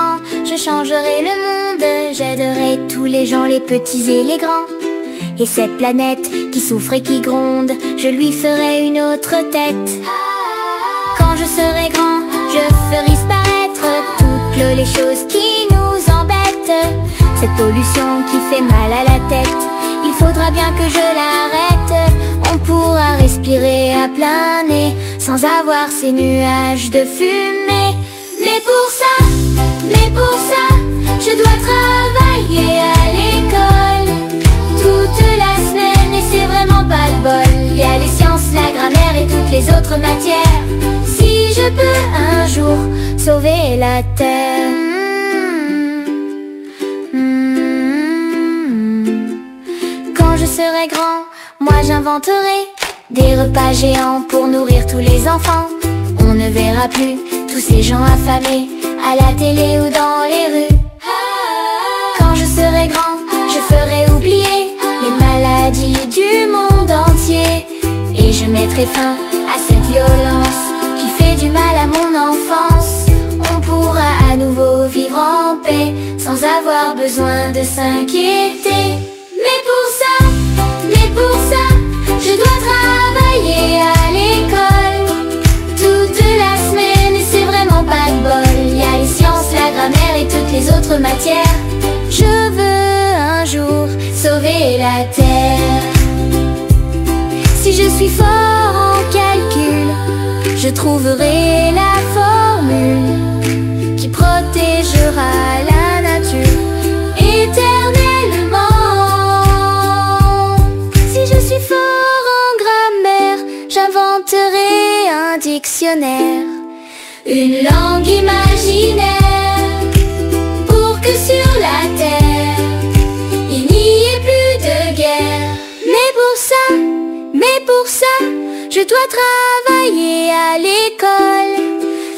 grand, je changerai le monde. J'aiderai tous les gens, les petits et les grands. Et cette planète qui souffre et qui gronde, je lui ferai une autre tête. Quand je serai grand, je ferai disparaître toutes les choses qui nous embêtent. Cette pollution qui fait mal à la tête, il faudra bien que je l'arrête. On pourra respirer à plein nez sans avoir ces nuages de fumée. Mais pour ça, je dois travailler à l'école toute la semaine et c'est vraiment pas de bol. Il y a les sciences, la grammaire et toutes les autres matières. Si je peux un jour sauver la terre. Quand je serai grand, moi j'inventerai des repas géants pour nourrir tous les enfants. On ne verra plus tous ces gens affamés à la télé ou dans les rues. Quand je serai grand, je ferai oublier les maladies du monde entier. Et je mettrai fin à cette violence qui fait du mal à mon enfance. On pourra à nouveau vivre en paix sans avoir besoin de s'inquiéter. Mais pour ça, je dois travailler à l'école toute la semaine et c'est vraiment pas de bol. Il y a les sciences, la grammaire et toutes les autres matières. Je veux un jour sauver la terre. Si je suis fort en calcul, je trouverai la formule qui protégera la nature éternellement. Si je suis fort en grammaire, j'inventerai un dictionnaire, une langue imaginaire, pour que sur la terre il n'y ait plus de guerre. Mais pour ça, je dois travailler à l'école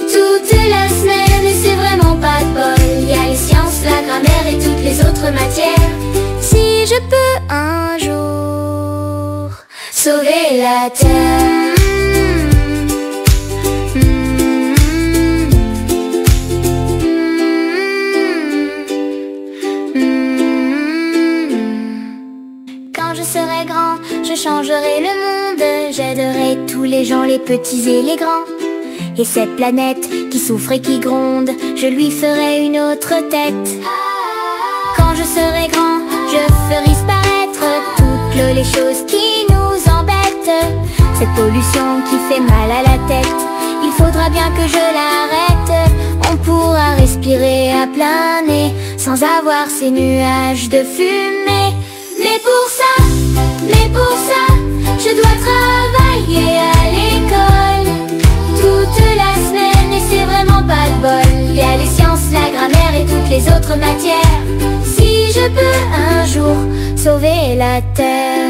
toute la semaine et c'est vraiment pas de bol. Il y a les sciences, la grammaire et toutes les autres matières. Si je peux un jour sauver la terre. Quand je serai grand, je changerai le monde. J'aiderai tous les gens, les petits et les grands. Et cette planète qui souffre et qui gronde, je lui ferai une autre tête. Quand je serai grand, je ferai disparaître toutes les choses qui nous embêtent. Cette pollution qui fait mal à la tête, il faudra bien que je l'arrête. On pourra respirer à plein nez sans avoir ces nuages de fumée. Mais pour ça, je dois travailler à l'école toute la semaine et c'est vraiment pas de bol. Il y a les sciences, la grammaire et toutes les autres matières. Si je peux un jour sauver la terre.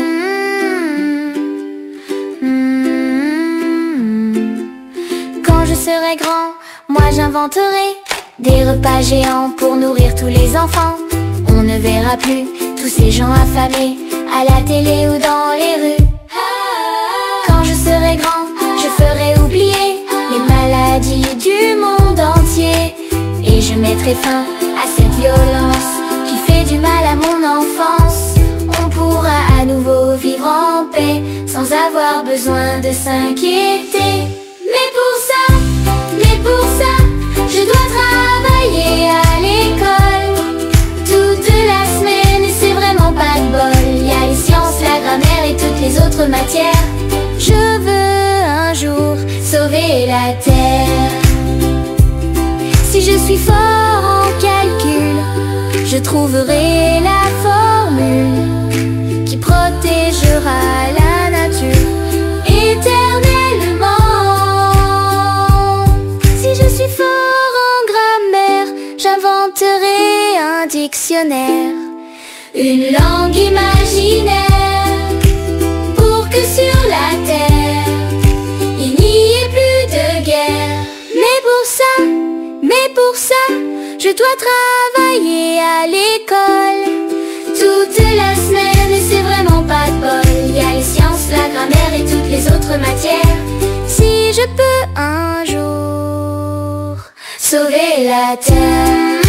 Quand je serai grand, moi j'inventerai des repas géants pour nourrir tous les enfants. On ne verra plus tous ces gens affamés à la télé ou dans les rues. Quand je serai grand, je ferai oublier les maladies du monde entier. Et je mettrai fin à cette violence qui fait du mal à mon enfance. On pourra à nouveau vivre en paix sans avoir besoin de s'inquiéter. Mais pour ça, je dois travailler à l'école toute la semaine et c'est vraiment pas de bol. Il y a les sciences, la grammaire et toutes les autres matières. Je veux un jour sauver la terre. Si je suis fort en calcul, je trouverai la formule qui protégera la nature éternellement. Si je suis fort en grammaire, j'inventerai un dictionnaire, une langue imaginaire, pour que sur la terre il n'y ait plus de guerre. Mais pour ça, je dois travailler à l'école toute la semaine et c'est vraiment pas de bol. Il y a les sciences, la grammaire et toutes les autres matières. Si je peux un jour sauver la terre.